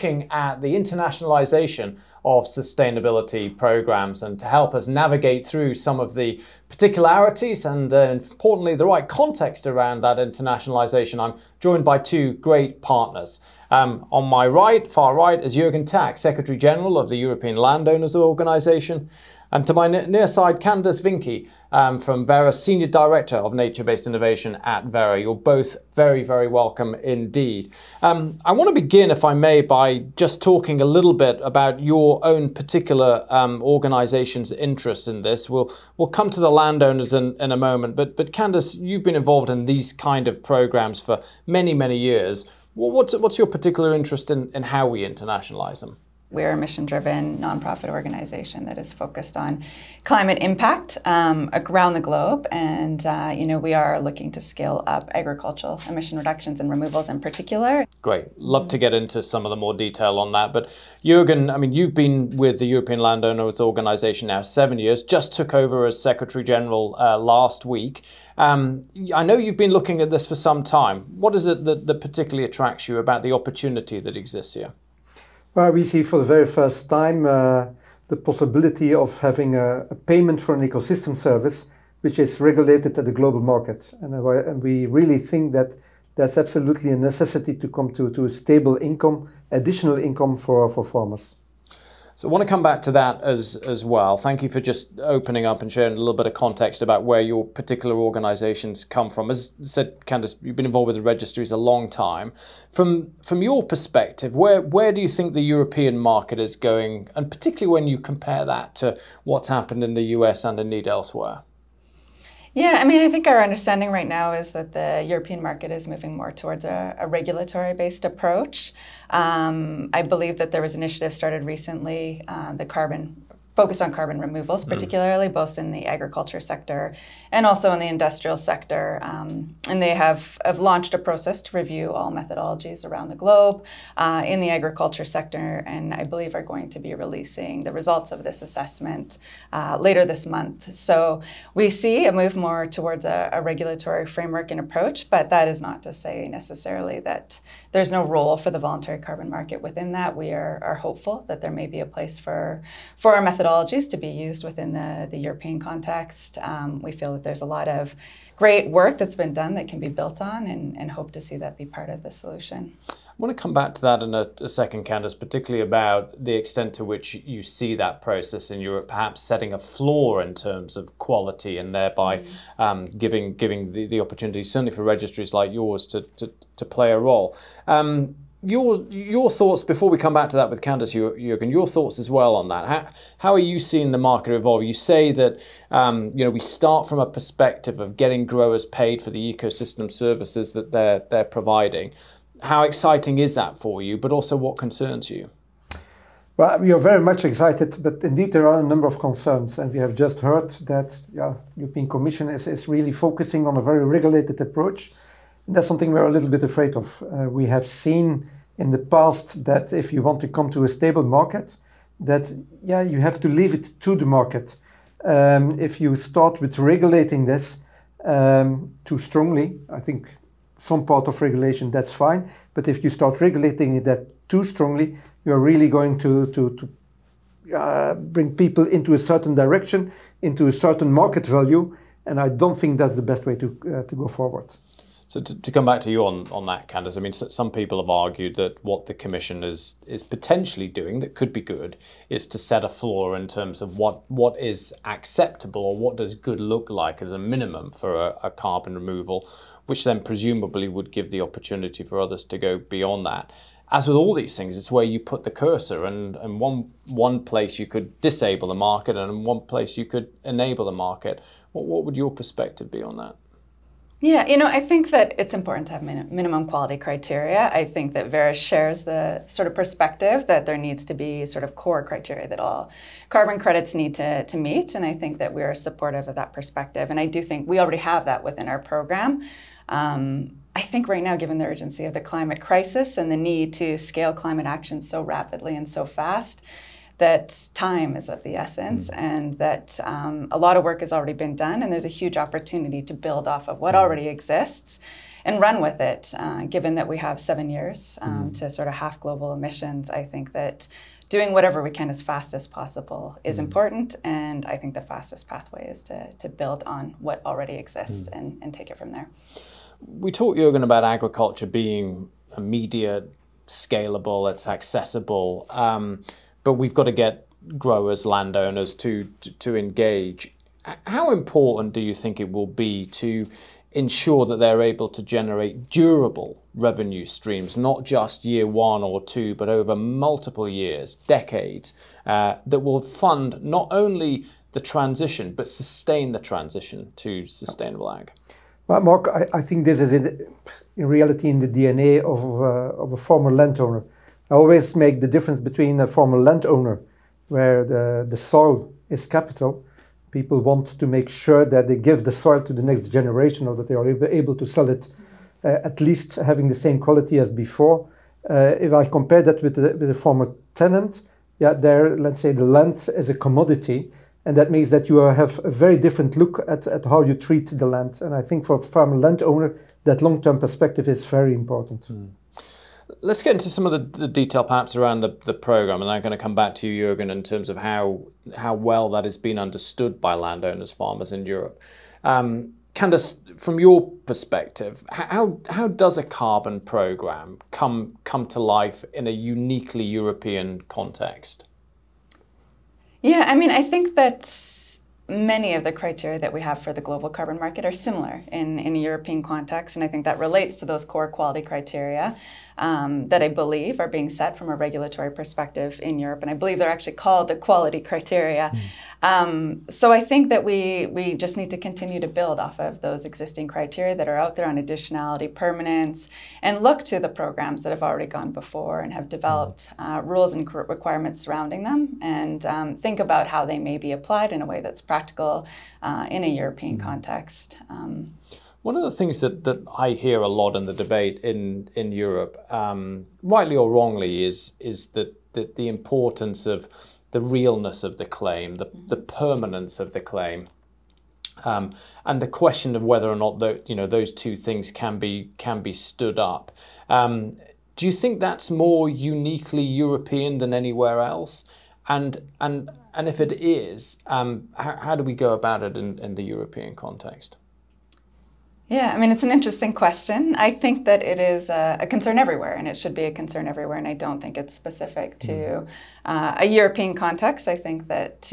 looking at the internationalization of sustainability programs, and to help us navigate through some of the particularities and importantly the right context around that internationalization, I'm joined by two great partners. On my right, far right, is Jurgen Tack, Secretary General of the European Landowners Organization. And to my near side, Candace Vinke, from Verra, Senior Director of Nature-Based Innovation at Verra. You're both very, very welcome indeed. I want to begin, if I may, by just talking a little bit about your own particular organisation's interest in this. We'll come to the landowners in a moment, but Candace, you've been involved in these kind of programmes for many, many years. What's your particular interest in how we internationalise them? We're a mission-driven nonprofit organization that is focused on climate impact around the globe, and we are looking to scale up agricultural emission reductions and removals in particular. Great, love to get into some of the more detail on that. But Jurgen, I mean, you've been with the European Landowners Organization now 7 years. Just took over as Secretary General last week. I know you've been looking at this for some time. What is it that particularly attracts you about the opportunity that exists here? Well, we see for the very first time the possibility of having a payment for an ecosystem service which is regulated at the global market. And we really think that that's absolutely a necessity to come to a stable income, additional income for farmers. So I want to come back to that as well. Thank you for just opening up and sharing a little bit of context about where your particular organisations come from. As said, Candace, you've been involved with the registries a long time. From your perspective, where do you think the European market is going, and particularly when you compare that to what's happened in the US and indeed elsewhere? Yeah, I mean, I think our understanding right now is that the European market is moving more towards a regulatory-based approach. I believe that there was initiative started recently, focused on carbon removals, particularly both in the agriculture sector and also in the industrial sector. And they have launched a process to review all methodologies around the globe in the agriculture sector, and I believe are going to be releasing the results of this assessment later this month. So we see a move more towards a regulatory framework and approach, but that is not to say necessarily that there's no role for the voluntary carbon market within that. We are hopeful that there may be a place for our methodologies to be used within the European context. We feel that there's a lot of great work that's been done that can be built on, and hope to see that be part of the solution. I want to come back to that in a second, Candace, particularly about the extent to which you see that process in Europe perhaps setting a floor in terms of quality, and thereby giving the opportunity, certainly for registries like yours, to play a role. Your thoughts, before we come back to that with Candace, Jurgen, your thoughts as well on that. How are you seeing the market evolve? You say that we start from a perspective of getting growers paid for the ecosystem services that they're providing. How exciting is that for you, but also what concerns you? Well, we are very much excited, but indeed there are a number of concerns, and we have just heard that European Commission is really focusing on a very regulated approach. That's something we're a little bit afraid of. We have seen in the past that if you want to come to a stable market, that you have to leave it to the market. If you start with regulating this too strongly, I think some part of regulation, that's fine. But if you start regulating it that too strongly, you're really going to bring people into a certain direction, into a certain market value. And I don't think that's the best way to go forward. So to come back to you on that, Candace, I mean, some people have argued that what the Commission is potentially doing that could be good is to set a floor in terms of what is acceptable, or what does good look like as a minimum for a carbon removal, which then presumably would give the opportunity for others to go beyond that. As with all these things, it's where you put the cursor, and one place you could disable the market, and in one place you could enable the market. What would your perspective be on that? Yeah, I think that it's important to have minimum quality criteria. I think that Verra shares the sort of perspective that there needs to be sort of core criteria that all carbon credits need to meet, and I think that we are supportive of that perspective. And I do think we already have that within our program. I think right now, given the urgency of the climate crisis and the need to scale climate action so rapidly and so fast, that time is of the essence, and that a lot of work has already been done, and there's a huge opportunity to build off of what already exists and run with it. Given that we have 7 years to sort of half global emissions, I think that doing whatever we can as fast as possible is important, and I think the fastest pathway is to build on what already exists and take it from there. We talked, Jurgen, about agriculture being immediate, scalable, it's accessible, but we've got to get growers, landowners to engage. How important do you think it will be to ensure that they're able to generate durable revenue streams, not just year 1 or 2, but over multiple years, decades, that will fund not only the transition, but sustain the transition to sustainable ag? Well, Mark, I think this is in reality in the DNA of a former landowner. I always make the difference between a former landowner, where the soil is capital. People want to make sure that they give the soil to the next generation, or that they are able to sell it at least having the same quality as before. If I compare that with the former tenant, there, let's say the land is a commodity, and that means that you have a very different look at how you treat the land. And I think for a farmer landowner, that long-term perspective is very important. Let's get into some of the detail perhaps around the programme, and I'm going to come back to you, Jurgen, in terms of how well that has been understood by landowners, farmers in Europe. Candace, from your perspective, how does a carbon programme come to life in a uniquely European context? Yeah, I mean, I think that many of the criteria that we have for the global carbon market are similar in a European context, and I think that relates to those core quality criteria that I believe are being set from a regulatory perspective in Europe, and I believe they're actually called the quality criteria. So I think that we just need to continue to build off of those existing criteria that are out there on additionality, permanence, and look to the programs that have already gone before and have developed rules and requirements surrounding them, and think about how they may be applied in a way that's practical in a European context. One of the things that I hear a lot in the debate in Europe, rightly or wrongly, is that the importance of the realness of the claim, the permanence of the claim, and the question of whether or not those two things can be stood up. Do you think that's more uniquely European than anywhere else? And if it is, how do we go about it in the European context? Yeah, I mean, it's an interesting question. I think that it is a concern everywhere, and it should be a concern everywhere, and I don't think it's specific to a European context. I think that,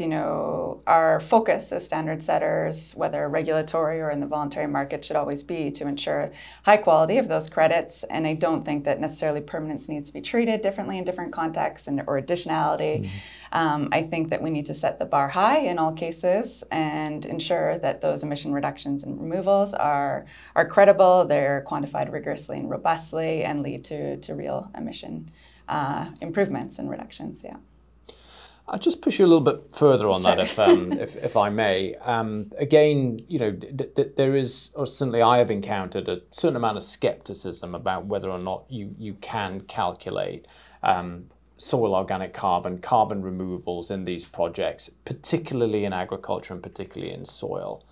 our focus as standard setters, whether regulatory or in the voluntary market, should always be to ensure high quality of those credits, and I don't think that necessarily permanence needs to be treated differently in different contexts or additionality. I think that we need to set the bar high in all cases and ensure that those emission reductions and removals are credible, they're quantified rigorously and robustly, and lead to real emission improvements and reductions. Yeah. I'll just push you a little bit further on that, if I may. Again, there is, or certainly I have encountered, a certain amount of skepticism about whether or not you can calculate soil organic carbon removals in these projects, particularly in agriculture and particularly in soil.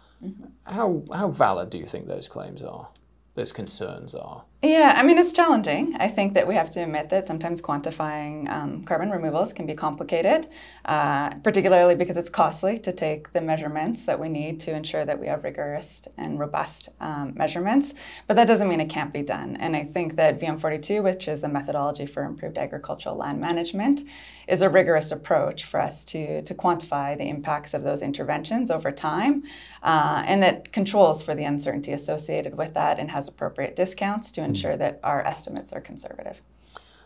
How valid do you think those claims are, those concerns are? Yeah, I mean, it's challenging. I think that we have to admit that sometimes quantifying carbon removals can be complicated, particularly because it's costly to take the measurements that we need to ensure that we have rigorous and robust measurements. But that doesn't mean it can't be done. And I think that VM42, which is the methodology for improved agricultural land management, is a rigorous approach for us to quantify the impacts of those interventions over time, and that controls for the uncertainty associated with that and has appropriate discounts to ensure that our estimates are conservative.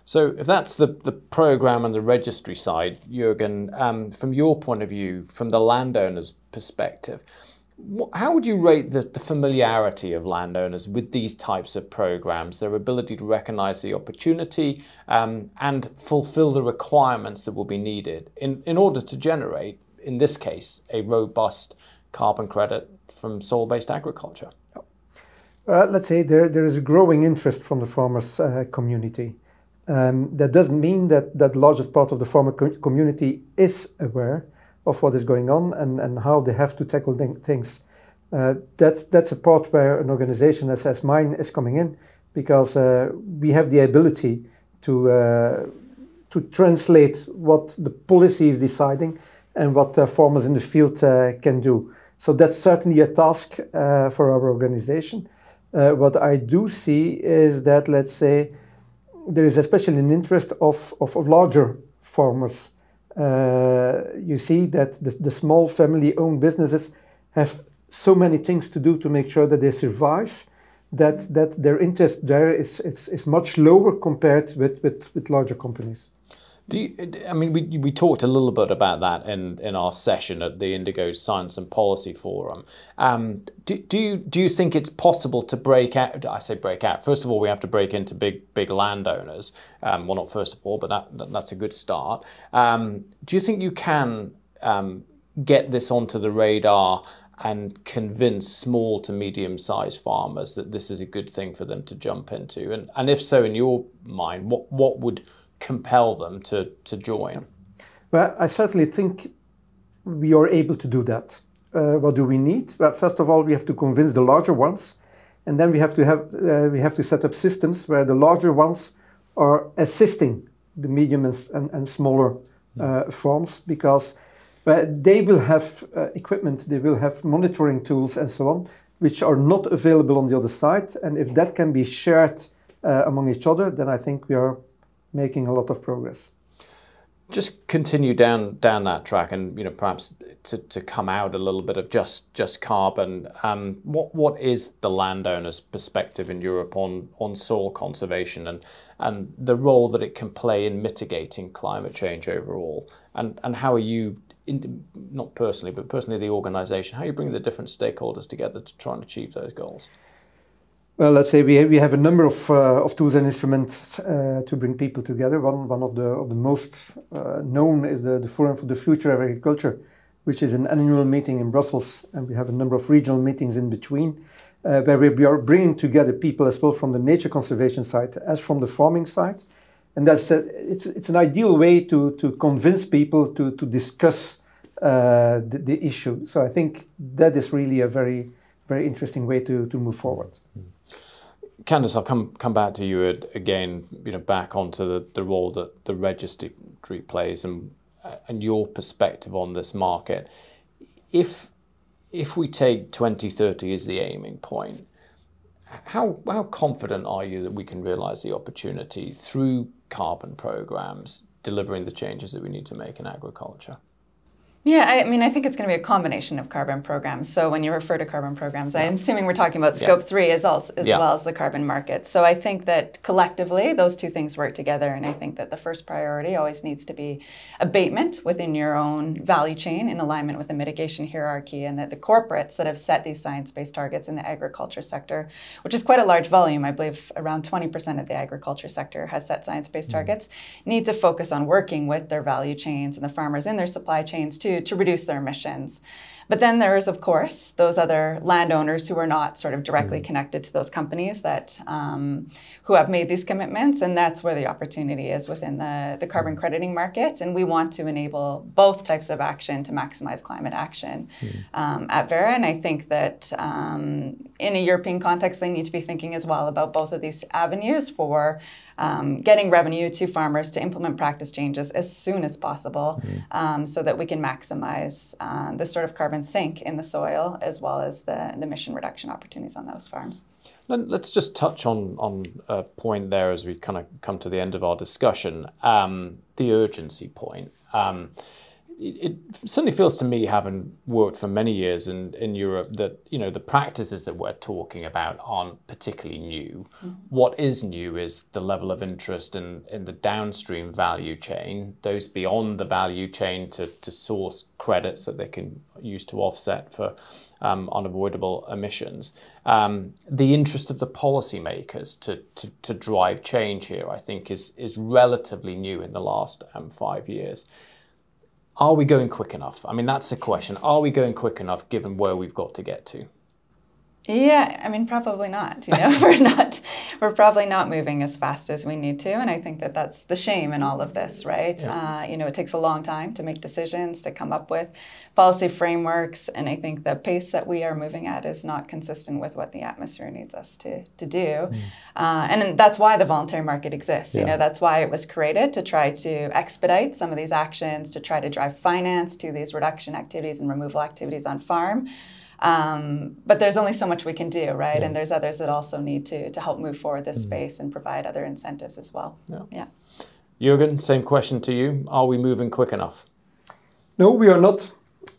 So if that's the program and the registry side, Jurgen, from your point of view, from the landowner's perspective, how would you rate the familiarity of landowners with these types of programs, their ability to recognize the opportunity and fulfill the requirements that will be needed in order to generate, in this case, a robust carbon credit from soil-based agriculture? Let's say there is a growing interest from the farmers community. That doesn't mean that the largest part of the farmer community is aware of what is going on and how they have to tackle things. That's a part where an organization as mine is coming in, because we have the ability to translate what the policy is deciding and what farmers in the field can do. So that's certainly a task for our organization. What I do see is that, let's say, there is especially an interest of larger farmers. You see that the small family-owned businesses have so many things to do to make sure that they survive, that their interest there is much lower compared with larger companies. We talked a little bit about that in our session at the Indigo Science and Policy Forum. Do you think it's possible to break out? I say break out. First of all, we have to break into big landowners. Well, not first of all, but that's a good start. Do you think you can get this onto the radar and convince small to medium-sized farmers that this is a good thing for them to jump into? And if so, in your mind, what would compel them to join? Well, I certainly think we are able to do that. What do we need? Well, first of all, we have to convince the larger ones, and then we have to set up systems where the larger ones are assisting the medium and smaller farms, because they will have equipment, they will have monitoring tools and so on, which are not available on the other side. And if that can be shared among each other, then I think we are making a lot of progress. Just continue down that track, and perhaps to come out a little bit of just carbon. What is the landowner's perspective in Europe on soil conservation and the role that it can play in mitigating climate change overall? And how are you, not personally, but personally the organisation, how are you bringing the different stakeholders together to try and achieve those goals? Well, let's say we have a number of tools and instruments to bring people together. One of the most known is the Forum for the Future of Agriculture, which is an annual meeting in Brussels, and we have a number of regional meetings in between, where we are bringing together people as well from the nature conservation side as from the farming side. And it's an ideal way to convince people to discuss the issue. So I think that is really a very, very interesting way to move forward. Candace, I'll come back to you again, back onto the role that the registry plays and your perspective on this market. If we take 2030 as the aiming point, how confident are you that we can realise the opportunity through carbon programmes, delivering the changes that we need to make in agriculture? Yeah, I think it's going to be a combination of carbon programs. So when you refer to carbon programs, I'm assuming we're talking about Scope 3 as well as the carbon market. So I think that collectively, those two things work together. And I think that the first priority always needs to be abatement within your own value chain in alignment with the mitigation hierarchy, and that the corporates that have set these science-based targets in the agriculture sector, which is quite a large volume, I believe around 20% of the agriculture sector has set science-based targets, need to focus on working with their value chains and the farmers in their supply chains to reduce their emissions. But then there is, of course, those other landowners who are not sort of directly connected to those companies that who have made these commitments, and that's where the opportunity is within the carbon crediting market. And we want to enable both types of action to maximize climate action at Verra. And I think that in a European context, they need to be thinking as well about both of these avenues for getting revenue to farmers to implement practice changes as soon as possible, so that we can maximize this sort of carbon sink in the soil, as well as the emission reduction opportunities on those farms. Let's just touch on a point there as we kind of come to the end of our discussion, the urgency point. It certainly feels to me, having worked for many years in Europe, that the practices that we're talking about aren't particularly new. What is new is the level of interest in the downstream value chain, those beyond the value chain to source credits that they can use to offset for unavoidable emissions. The interest of the policymakers to drive change here, I think, is relatively new in the last 5 years. Are we going quick enough? I mean, that's the question. Are we going quick enough given where we've got to get to? Yeah, I mean, probably not. We're probably not moving as fast as we need to, and I think that that's the shame in all of this, right? Yeah. It takes a long time to make decisions, to come up with policy frameworks, and I think the pace that we are moving at is not consistent with what the atmosphere needs us to do, and that's why the voluntary market exists. Yeah. That's why it was created, to try to expedite some of these actions, to try to drive finance to these reduction activities and removal activities on farm. But there's only so much we can do, right? Yeah. And there's others that also need to help move forward this space and provide other incentives as well. Yeah. Jurgen, same question to you. Are we moving quick enough? No, we are not.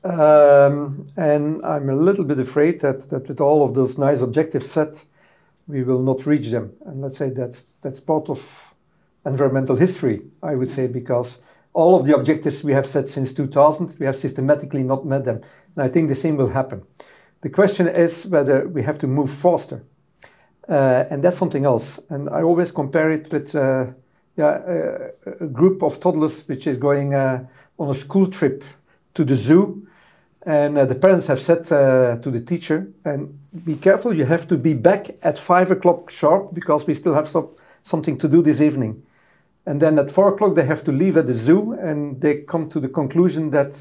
And I'm a little bit afraid that with all of those nice objectives set, we will not reach them. And let's say that's part of environmental history, I would say, because all of the objectives we have set since 2000, we have systematically not met them. And I think the same will happen. The question is whether we have to move faster. And that's something else. And I always compare it with a group of toddlers which is going on a school trip to the zoo. And the parents have said to the teacher, and be careful, you have to be back at 5 o'clock sharp because we still have something to do this evening. And then at 4 o'clock they have to leave at the zoo, and they come to the conclusion that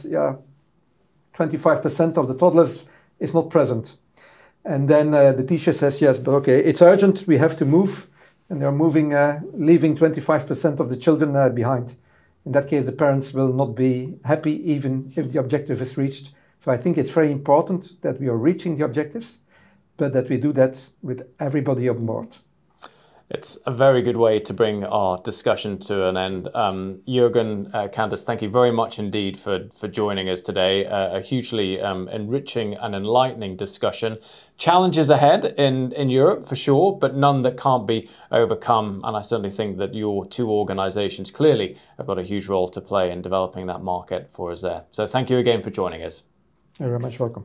25% of the toddlers is not present. And then the teacher says, yes, but okay, it's urgent, we have to move. And they're moving, leaving 25% of the children behind. In that case, the parents will not be happy even if the objective is reached. So I think it's very important that we are reaching the objectives, but that we do that with everybody on board. It's a very good way to bring our discussion to an end. Jurgen, Candace, thank you very much indeed for joining us today. A hugely enriching and enlightening discussion. Challenges ahead in Europe for sure, but none that can't be overcome. And I certainly think that your two organisations clearly have got a huge role to play in developing that market for us there. So thank you again for joining us. You're very much welcome.